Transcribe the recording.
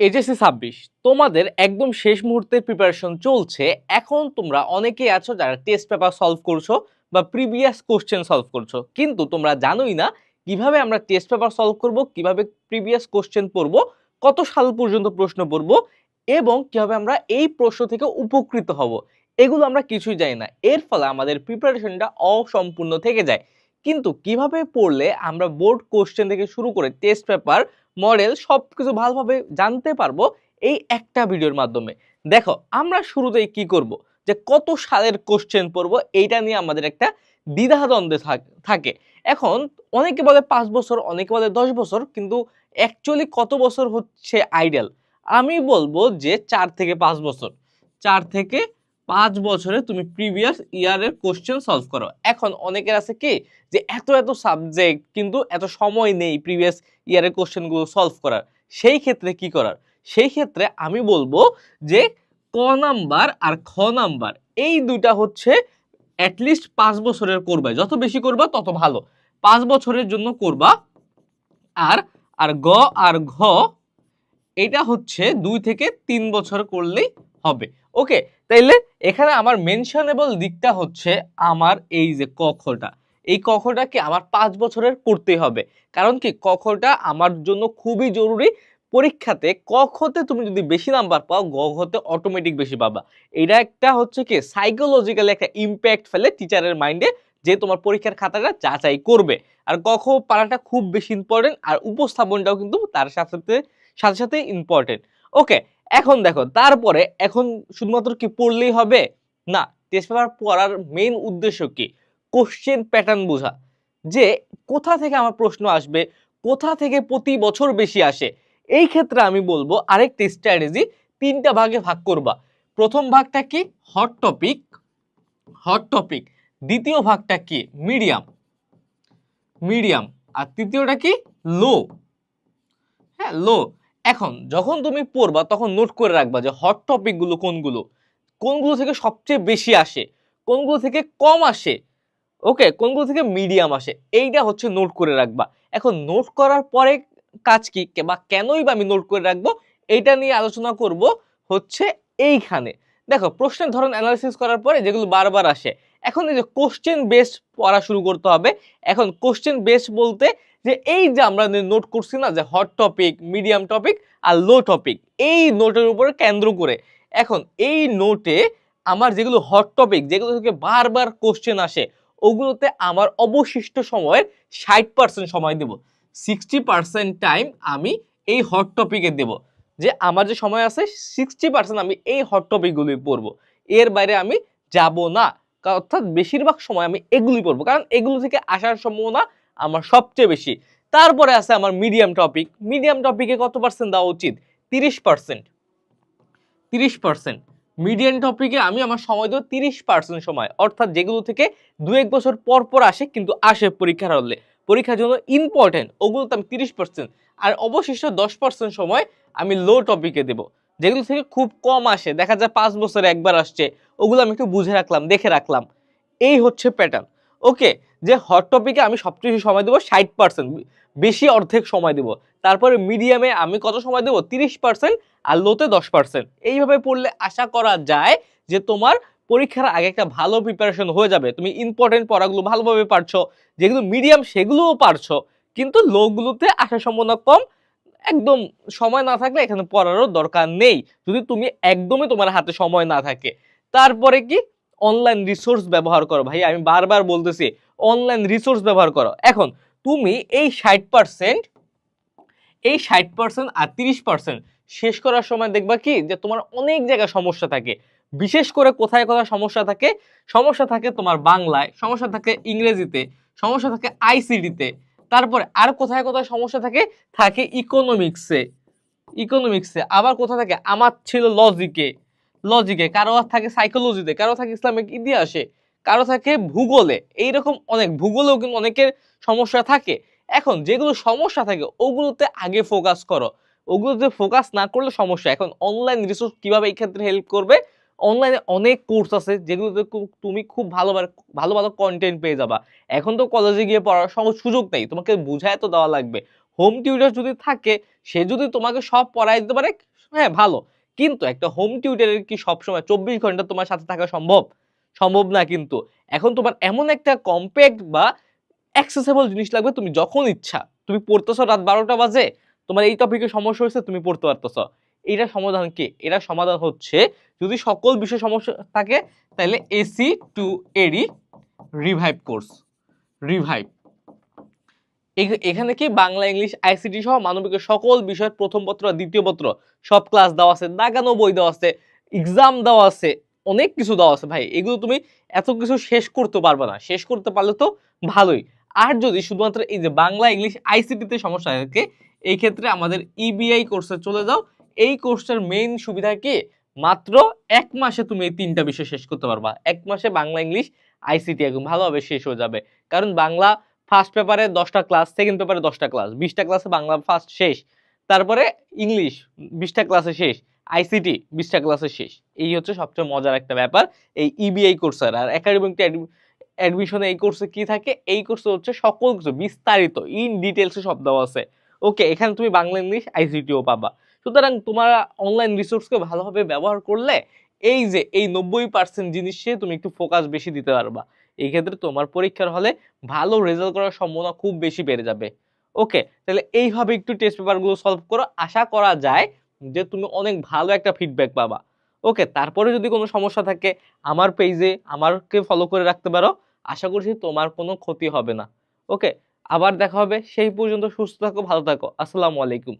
HSC 26 তোমাদের একদম শেষ মুহূর্তের প্রিপারেশন চলছে। এখন তোমরা অনেকেই আছো যারা টেস্ট পেপার সলভ করছো বা প্রিভিয়াস কোশ্চেন সলভ করছো, কিন্তু তোমরা জানোই না কিভাবে আমরা টেস্ট পেপার সলভ করব, কিভাবে প্রিভিয়াস কোশ্চেন পড়বো, কত সাল পর্যন্ত প্রশ্ন পড়বো এবং কিভাবে আমরা এই প্রশ্ন থেকে উপকৃত হব। এগুলো আমরা কিছুই জানি না, এর ফলে আমাদের প্রিপারেশনটা অসম্পূর্ণ থেকে যায়। কিন্তু কিভাবে পড়লে আমরা বোর্ড কোশ্চেন থেকে শুরু করে টেস্ট পেপার মডেল সবকিছু ভালোভাবে জানতে পারবো এই একটা ভিডিওর মাধ্যমে। দেখো আমরা শুরুতেই কি করব, যে কত সালের কোশ্চেন পড়বো এইটা নিয়ে আমাদের একটা দ্বিধাদ্বন্দ্বে থাকে। এখন অনেকে বলে 5 বছর, অনেকে বলে 10 বছর, কিন্তু অ্যাকচুয়ালি কত বছর হচ্ছে আইডিয়াল? আমি বলবো যে 4 থেকে 5 বছর। 4 থেকে 5 বছরে তুমি প্রিভিয়াস ইয়ারের কোশ্চেন সলভ করো। এখন অনেকের আছে কি যে এত এত সাবজেক্ট কিন্তু এত সময় নেই প্রিভিয়াস ইয়ারের কোশ্চেনগুলো সলভ করার। সেই ক্ষেত্রে কি করার? সেই ক্ষেত্রে আমি বলবো যে ক নাম্বার আর খ নাম্বার এই দুইটা হচ্ছে অ্যাটলিস্ট 5 বছরের করবা, যত বেশি করবা তত ভালো। 5 বছরের জন্য করবা। আর আর গ আর ঘ এটা হচ্ছে 2 থেকে 3 বছর করলেই হবে। ওকে, তাইলে এখানে আমার মেনশনেবল দিকটা হচ্ছে আমার এই যে কখটা, এই কখটা কি আমার 5 বছরের করতে হবে। কারণ কি কখটা আমার জন্য খুবই জরুরি। পরীক্ষাতে কখতে তুমি যদি বেশি নাম্বার পাও, গ ঘতে অটোমেটিক বেশি পাবা। এটা একটা হচ্ছে কি সাইকোলজিক্যালি একটা ইম্প্যাক্ট ফেলে টিচারের মাইন্ডে, যে তোমার পরীক্ষার খাতাটা যাচাই করবে। আর কখ পারাটা খুব বেশি ইম্পর্টেন্ট, আর উপস্থাপনটাও কিন্তু তার সাথে সাথে সাথে ইম্পর্টেন্ট। ওকে, এখন দেখো তারপরে এখন শুধুমাত্র কি পড়লেই হবে না, টেস্ট পেপার পড়ার মেইন উদ্দেশ্য কি? কোশ্চেন প্যাটার্ন বোঝা, যে কোথা থেকে আমার প্রশ্ন আসবে, কোথা থেকে প্রতি বছর বেশি আসে। এই ক্ষেত্রে আমি বলবো আরেকটি স্ট্র্যাটেজি, 3টা ভাগে ভাগ করবা। প্রথম ভাগটা কি? Hot topic. Hot topic. দ্বিতীয় ভাগটা কি? মিডিয়াম। মিডিয়াম। আর তৃতীয়টা কি? লো। হ্যাঁ, লো। এখন যখন তুমি পড়বা তখন নোট করে রাখবা যে হট টপিক গুলো কোনগুলো, কোনগুলো থেকে সবচেয়ে বেশি আসে, কোনগুলো থেকে কম আসে, ওকে, কোনগুলো থেকে মিডিয়াম আসে, এইটা হচ্ছে নোট করে রাখবা। এখন নোট করার পরে কাজ কি বা কেনই বা আমি নোট করে রাখবো, এইটা নিয়ে আলোচনা করব হচ্ছে এইখানে। দেখো প্রশ্নের ধরন অ্যানালাইসিস করার পরে যেগুলো বারবার আসে, এখন এই যে কোশ্চেন বেসড পড়া শুরু করতে হবে। এখন কোশ্চেন বেসড বলতে যে এই যে আমরা নোট করছি না যে হট টপিক, মিডিয়াম টপিক আর লো টপিক, এই নোটের উপরে কেন্দ্র করে এখন এই নোটে আমার যেগুলো হট টপিক, যেগুলো থেকে বারবার কোশ্চেন আসে, ওগুলোতে আমার অবশিষ্ট সময়ের 60% সময় দেব। 60% টাইম আমি এই হট টপিকে দেব। যে আমার যে সময় আছে 60% আমি এই হট টপিকগুলোই পড়বো, এর বাইরে আমি যাব না। অর্থাৎ বেশিরভাগ সময় আমি এগুলি পড়বো, কারণ এগুলো থেকে আসার সম্ভাবনা আমার সবচেয়ে বেশি। তারপরে আছে আমার মিডিয়াম টপিক। মিডিয়াম টপিকে কত পার্সেন্ট দেওয়া উচিত? 30%। 30%। মিডিয়াম টপিকে আমি আমার সময় দেবো 30% সময়, অর্থাৎ যেগুলো থেকে 2-1 বছর পর পর আসে কিন্তু আসে পরীক্ষার হলে, পরীক্ষার জন্য ইম্পর্টেন্ট, ওগুলোতে আমি 30%। আর অবশিষ্ট 10% সময় আমি লো টপিকে দেব, যেগুলো থেকে খুব কম আসে, দেখা যায় 5 বছরে একবার আসছে, ওগুলো আমি একটু বুঝে রাখলাম, দেখে রাখলাম। এই হচ্ছে প্যাটার্ন। ওকে, যে হট টপিকে আমি সবচেয়ে বেশি সময় দেবো 60%, বেশি অর্ধেক সময় দেবো। তারপরে মিডিয়ামে আমি কত সময় দেবো? 30%। আর লোতে 10%। এইভাবে পড়লে আশা করা যায় যে তোমার পরীক্ষার আগে একটা ভালো প্রিপারেশন হয়ে যাবে। তুমি ইম্পর্টেন্ট পড়াগুলো ভালোভাবে পারছো, যেগুলো মিডিয়াম সেগুলোও পারছো, কিন্তু লোগুলোতে আসার সম্ভাবনা কম। একদম সময় না থাকলে এখানে পড়ারও দরকার নেই, যদি তুমি একদমই তোমার হাতে সময় না থাকে। তারপরে কি? অনলাইন রিসোর্স ব্যবহার করো। ভাই আমি বারবার বলতেছি অনলাইন রিসোর্স ব্যবহার করো। এখন তুমি এই 60%, এই 60% আর 30% শেষ করার সময় দেখবা কি যে তোমার অনেক জায়গায় সমস্যা থাকে। বিশেষ করে কোথায় কোথায় সমস্যা থাকে? সমস্যা থাকে তোমার বাংলায়, সমস্যা থাকে ইংরেজিতে, সমস্যা থাকে আইসিডিতে। তারপরে আর কোথায় কোথায় সমস্যা থাকে? থাকে ইকোনমিক্সে। ইকোনমিক্সে আবার কোথায় থাকে? আমার ছিল লজিকে। লজিকে কারো থাকে, সাইকোলজিতে কারো থাকে, ইসলামিক ইতিহাসে কারো থাকে, ভূগোলে। এইরকম অনেক, ভূগোলেও কিন্তু অনেকের সমস্যা থাকে। এখন যেগুলো সমস্যা থাকে ওগুলোতে আগে ফোকাস করো, ওগুলোতে ফোকাস না করলে সমস্যা। এখন অনলাইন রিসোর্স কিভাবে এই ক্ষেত্রে হেল্প করবে? অনলাইনে অনেক কোর্স আছে যেগুলোতে তুমি খুব ভালো ভালো ভালো কন্টেন্ট পেয়ে যাবা। এখন তো কলেজে গিয়ে পড়ার সুযোগ নেই, তোমাকে বুঝায় তো দেওয়া লাগবে। হোম টিউটর যদি থাকে, সে যদি তোমাকে সব পড়াই দিতে পারে, হ্যাঁ ভালো, কিন্তু একটা হোম টিউটরের কি সবসময় 24 ঘন্টা তোমার সাথে থাকা সম্ভব? সম্ভব না কিন্তু। এখন তোমার এমন একটা কম্প্যাক্ট বা অ্যাক্সেসিবল জিনিস লাগবে, তুমি যখন ইচ্ছা তুমি পড়তেছো রাত 12টা বাজে, তোমার এই টপিকে সমস্যা হয়েছে তুমি পড়তে পারতেছো। এটার সমাধান কি? এটার সমাধান হচ্ছে যদি সকল বিষয় সমস্যা থাকে তাহলে এসি টু এডি রিভাইভ কোর্স। রিভাইভ এখানে কি বাংলা, ইংলিশ, আইসিটি সহ মানবিকের সকল বিষয়ের প্রথম পত্র আর দ্বিতীয় পত্র সব ক্লাস দেওয়া আছে, দাগানো বই দেওয়া আছে, এক্সাম দেওয়া আছে, অনেক কিছু দেওয়া আছে ভাই। এগুলো তুমি এত কিছু শেষ করতে পারবে না, শেষ করতে পারলে তো ভালোই। আর যদি শুধুমাত্র এই যে বাংলা, ইংলিশ, আইসিটিতে সমস্যা থাকে, এই ক্ষেত্রে আমাদের ইবিআই কোর্সে চলে যাও। এই কোর্সের মেইন সুবিধা কি, মাত্র 1 মাসে তুমি এই 3টা বিষয় শেষ করতে পারবা। 1 মাসে বাংলা, ইংলিশ, আইসিটি একদম ভালোভাবে শেষ হয়ে যাবে। কারণ বাংলা ফার্স্ট পেপারে 10টা ক্লাস, সেকেন্ড পেপারে 10টা ক্লাস, 20টা ক্লাসে বাংলা ফার্স্ট শেষ, তারপরে ইংলিশ 20টা ক্লাসে শেষ, আইসিটি 20টা ক্লাসে শেষ। এই হচ্ছে সবচেয়ে মজার একটা ব্যাপার এই ইবিআই কোর্সের। আর একাডেমিক অ্যাডমিশনে এই কোর্সে কি থাকে, এই কোর্সে হচ্ছে সকল কিছু বিস্তারিত ইন ডিটেলসে সব দেওয়া আছে। ওকে, এখানে তুমি বাংলা, ইংলিশ, আইসিটিও পাবা। সুতরাং তোমার অনলাইন রিসোর্সকে ভালোভাবে ব্যবহার করলে এই যে এই 90% জিনিসে তুমি একটু ফোকাস বেশি দিতে পারবা। এই ক্ষেত্রে তোমার পরীক্ষার হলে ভালো রেজাল্ট করার সম্ভাবনা খুব বেশি বেড়ে যাবে। ওকে, তাহলে এইভাবে একটু টেস্ট পেপারগুলো সলভ করো, আশা করা যায় যে তুমি অনেক ভালো একটা ফিডব্যাক পাবা। ওকে, তারপরে যদি কোনো সমস্যা থাকে আমার পেজে আমাকে ফলো করে রাখতে পারো, আশা করছি তোমার কোনো ক্ষতি হবে না। ওকে, আবার দেখা হবে, সেই পর্যন্ত সুস্থ থাকো, ভালো থাকো, আসসালামু আলাইকুম।